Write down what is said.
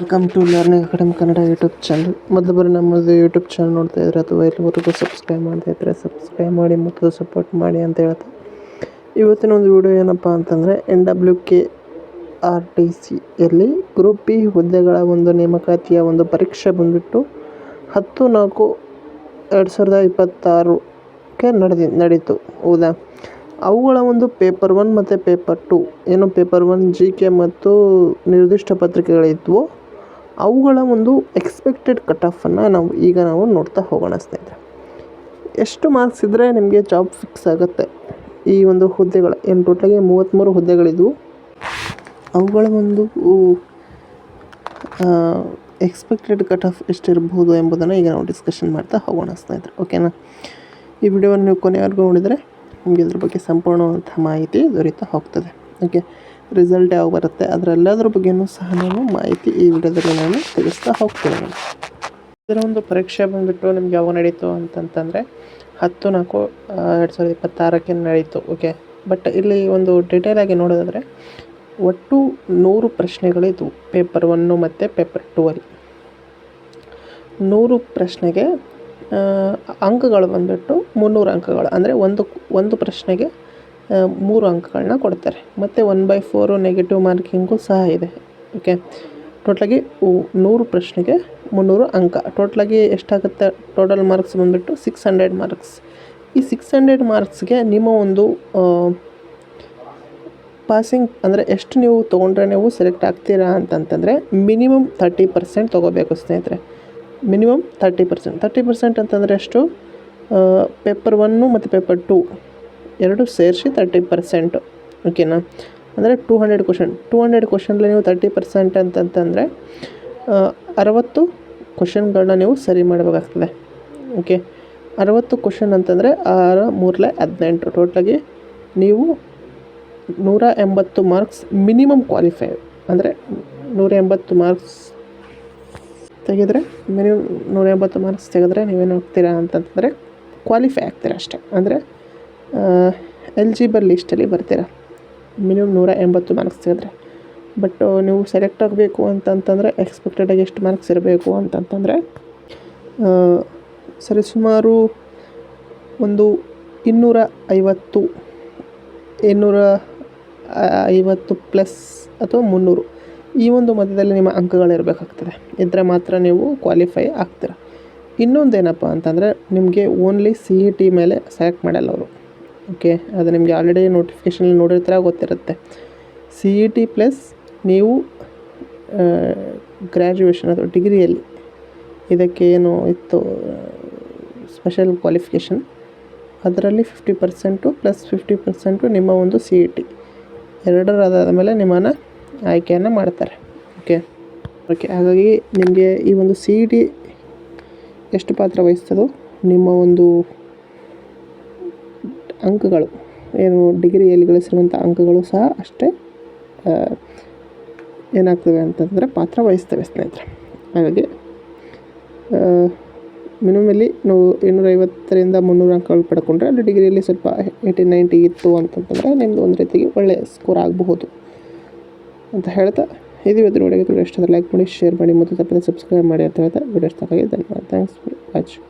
Welcome to learning academy Kannada YouTube channel. ಮೊದಲು ಬರೀ ನಮ್ಮದು ಯೂಟ್ಯೂಬ್ ಚಾನಲ್ ನೋಡ್ತಾ ಇದ್ರೆ ಅಥವಾ ಇಲ್ಲಿವರೆಗೂ ಸಬ್ಸ್ಕ್ರೈಬ್ ಮಾಡ್ತಾ ಇದ್ದರೆ ಸಬ್ಸ್ಕ್ರೈಬ್ ಮಾಡಿ ಮತ್ತು ಸಪೋರ್ಟ್ ಮಾಡಿ ಅಂತ ಹೇಳ್ತಾ, ಇವತ್ತಿನ ಒಂದು ವಿಡಿಯೋ ಏನಪ್ಪ ಅಂತಂದರೆ NWKRTCಯಲ್ಲಿ ಗ್ರೂಪ್ ಬಿ ಹುದ್ದೆಗಳ ಒಂದು ನೇಮಕಾತಿಯ ಒಂದು ಪರೀಕ್ಷೆ ಬಂದುಬಿಟ್ಟು 10/4/2026ಕ್ಕೆ ನಡೀತು. ಹೌದಾ, ಅವುಗಳ ಒಂದು ಪೇಪರ್ 1 ಮತ್ತು ಪೇಪರ್ 2 ಏನು ಪೇಪರ್ 1 GK ಮತ್ತು ನಿರ್ದಿಷ್ಟ ಪತ್ರಿಕೆಗಳಿದ್ವು, ಅವುಗಳ ಒಂದು ಎಕ್ಸ್ಪೆಕ್ಟೆಡ್ ಕಟ್ ಆಫನ್ನು ನಾವು ನೋಡ್ತಾ ಹೋಗೋಣ ಸ್ನೇಹಿತರೆ. ಎಷ್ಟು ಮಾರ್ಕ್ಸ್ ಇದ್ದರೆ ನಿಮಗೆ ಜಾಬ್ ಫಿಕ್ಸ್ ಆಗುತ್ತೆ? ಈ ಒಂದು ಹುದ್ದೆಗಳ ಏನು ಟೋಟಲಾಗಿ 33 ಹುದ್ದೆಗಳಿದ್ವು, ಅವುಗಳ ಒಂದು ಎಕ್ಸ್ಪೆಕ್ಟೆಡ್ ಕಟ್ ಆಫ್ ಎಷ್ಟಿರಬಹುದು ಎಂಬುದನ್ನು ಈಗ ನಾವು ಡಿಸ್ಕಷನ್ ಮಾಡ್ತಾ ಹೋಗೋಣ ಸ್ನೇಹಿತರೆ. ಓಕೆನಾ, ಈ ವಿಡಿಯೋವನ್ನು ನೀವು ಕೊನೆವರೆಗೂ ನೋಡಿದರೆ ನಿಮಗೆ ಇದ್ರ ಬಗ್ಗೆ ಸಂಪೂರ್ಣವಾದಂಥ ಮಾಹಿತಿ ದೊರೀತಾ ಹೋಗ್ತದೆ. ಓಕೆ, ರಿಸಲ್ಟ್ ಯಾವಾಗ ಬರುತ್ತೆ ಅದರೆಲ್ಲದ್ರ ಬಗ್ಗೆಯೂ ಸಹ ನಾನು ಮಾಹಿತಿ ಈ ವಿಡಿಯೋದಲ್ಲಿ ನಾನು ತಿಳಿಸ್ತಾ ಹೋಗ್ತೀನಿ. ಇದರ ಒಂದು ಪರೀಕ್ಷೆ ಬಂದುಬಿಟ್ಟು ನಿಮ್ಗೆ ಯಾವಾಗ ನಡೀತು ಅಂತಂತಂದರೆ 10/4/2026ಕ್ಕೆ ನಡೀತು. ಓಕೆ, ಬಟ್ ಇಲ್ಲಿ ಒಂದು ಡೀಟೇಲಾಗಿ ನೋಡೋದಾದರೆ ಒಟ್ಟು 100 ಪ್ರಶ್ನೆಗಳಿದ್ವು ಪೇಪರ್ 1 ಮತ್ತು ಪೇಪರ್ 2 ಅಲ್ಲಿ. 100 ಪ್ರಶ್ನೆಗೆ ಅಂಕಗಳು ಬಂದುಬಿಟ್ಟು 300 ಅಂಕಗಳು, ಅಂದರೆ ಒಂದು ಪ್ರಶ್ನೆಗೆ 3 ಅಂಕಗಳನ್ನ ಕೊಡ್ತಾರೆ. ಮತ್ತು 1/4 ನೆಗೆಟಿವ್ ಮಾರ್ಕಿಂಗು ಸಹ ಇದೆ. ಓಕೆ, ಟೋಟಲಾಗಿ 100 ಪ್ರಶ್ನೆಗೆ 300 ಅಂಕ. ಟೋಟಲಾಗಿ ಎಷ್ಟಾಗುತ್ತೆ? ಟೋಟಲ್ ಮಾರ್ಕ್ಸ್ ಬಂದುಬಿಟ್ಟು 600 ಮಾರ್ಕ್ಸ್. ಈ 600 ಮಾರ್ಕ್ಸ್ಗೆ ನಿಮ್ಮ ಒಂದು ಪಾಸಿಂಗ್ ಅಂದರೆ ಎಷ್ಟು ನೀವು ತೊಗೊಂಡ್ರೆ ನೀವು ಸೆಲೆಕ್ಟ್ ಆಗ್ತೀರಾ ಅಂತಂತಂದರೆ ಮಿನಿಮಮ್ 30% ತೊಗೋಬೇಕು ಸ್ನೇಹಿತರೆ. ಮಿನಿಮಮ್ 30% ಅಂತಂದರೆ ಎಷ್ಟು? ಪೇಪರ್ 1 ಮತ್ತು ಪೇಪರ್ 2 ಎರಡು ಸೇರಿಸಿ 30%. ಓಕೆನಾ, ಅಂದರೆ 200 ಕ್ವಶನ್ಲಿ ನೀವು 30% ಅಂತಂತಂದರೆ 60 ಕ್ವಶನ್ಗಳನ್ನ ನೀವು ಸರಿ ಮಾಡಬೇಕಾಗ್ತದೆ. ಓಕೆ, 60 ಕ್ವಶನ್ ಅಂತಂದರೆ 6 3 18, ಟೋಟಲಾಗಿ ನೀವು 180 ಮಾರ್ಕ್ಸ್ ಮಿನಿಮಮ್ ಕ್ವಾಲಿಫೈ. ಅಂದರೆ 180 ಮಾರ್ಕ್ಸ್ ತೆಗೆದರೆ ಮಿನಿಮಮ್ 180 ಮಾರ್ಕ್ಸ್ ತೆಗೆದ್ರೆ ನೀವೇನು ಹೋಗ್ತೀರಾ ಅಂತಂತಂದರೆ ಕ್ವಾಲಿಫೈ ಆಗ್ತೀರಾ ಅಷ್ಟೇ. ಅಂದರೆ ಎಲಿಜಿಬಲ್ ಲಿಸ್ಟಲ್ಲಿ ಬರ್ತೀರಾ ಮಿನಿಮಮ್ 180 ಮಾರ್ಕ್ಸ್ ತೆಗೆದ್ರೆ. ಬಟ್ ನೀವು ಸೆಲೆಕ್ಟ್ ಆಗಬೇಕು ಅಂತಂತಂದರೆ ಎಕ್ಸ್ಪೆಕ್ಟೆಡಾಗಿ ಎಷ್ಟು ಮಾರ್ಕ್ಸ್ ಇರಬೇಕು ಅಂತಂತಂದರೆ ಸರಿಸುಮಾರು ಒಂದು 250 ಪ್ಲಸ್ ಅಥವಾ 300 ಈ ಒಂದು ಮಧ್ಯದಲ್ಲಿ ನಿಮ್ಮ ಅಂಕಗಳಿರಬೇಕಾಗ್ತದೆ. ಇದ್ದರೆ ಮಾತ್ರ ನೀವು ಕ್ವಾಲಿಫೈ ಆಗ್ತೀರ. ಇನ್ನೊಂದೇನಪ್ಪ ಅಂತಂದರೆ ನಿಮಗೆ ಓನ್ಲಿ CET ಮೇಲೆ ಸೆಲೆಕ್ಟ್ ಮಾಡಲ್ಲ ಅವರು. ಓಕೆ, ಅದು ನಿಮಗೆ ಆಲ್ರೆಡಿ ನೋಟಿಫಿಕೇಷನಲ್ಲಿ ನೋಡಿರ್ತೀರ, ಗೊತ್ತಿರುತ್ತೆ. CET ಪ್ಲಸ್ ನೀವು ಗ್ರ್ಯಾಜುಯೇಷನ್ ಅಥವಾ ಡಿಗ್ರಿಯಲ್ಲಿ ಇದಕ್ಕೆ ಏನು ಇತ್ತು ಸ್ಪೆಷಲ್ ಕ್ವಾಲಿಫಿಕೇಷನ್, ಅದರಲ್ಲಿ 50% ಪ್ಲಸ್ 50% ನಿಮ್ಮ ಒಂದು CET ಎರಡರಾದ ಮೇಲೆ ನಿಮ್ಮನ್ನು ಆಯ್ಕೆಯನ್ನು ಮಾಡ್ತಾರೆ. ಓಕೆ, ಹಾಗಾಗಿ ನಿಮಗೆ ಈ ಒಂದು CET ಎಷ್ಟು ಪಾತ್ರ ವಹಿಸ್ತದೋ ನಿಮ್ಮ ಒಂದು ಅಂಕಗಳು ಏನು ಡಿಗ್ರಿಯಲ್ಲಿ ಗಳಿಸಿರುವಂಥ ಅಂಕಗಳು ಸಹ ಅಷ್ಟೇ ಏನಾಗ್ತವೆ ಅಂತಂದರೆ ಪಾತ್ರ ವಹಿಸ್ತವೆ ಸ್ನೇಹಿತರೆ. ಹಾಗಾಗಿ ಮಿನಿಮಲ್ಲಿ ನಾವು 250ರಿಂದ 300 ಅಂಕಗಳು ಪಡ್ಕೊಂಡ್ರೆ ಅಲ್ಲಿ ಡಿಗ್ರಿಯಲ್ಲಿ ಸ್ವಲ್ಪ 80-90 ಇತ್ತು ಅಂತಂತಂದರೆ ನಿಮ್ಮದು ಒಂದು ರೀತಿಗೆ ಒಳ್ಳೆಯ ಸ್ಕೋರ್ ಆಗಬಹುದು ಅಂತ ಹೇಳ್ತಾ, ಇದು ಇವತ್ತಿನ ವಿಡಿಯೋಗೆ ಇಷ್ಟ ಆದರೆ ಲೈಕ್ ಮಾಡಿ, ಶೇರ್ ಮಾಡಿ ಮತ್ತು ತಪ್ಪದೆ ಸಬ್ಸ್ಕ್ರೈಬ್ ಮಾಡಿ ಅಂತ ಹೇಳ್ತಾ ವಿಡಿಯೋ ಸ್ಟಾರ್ಟ್ ಆಗಿದೆ. ಧನ್ಯವಾದ. Thanks for watching.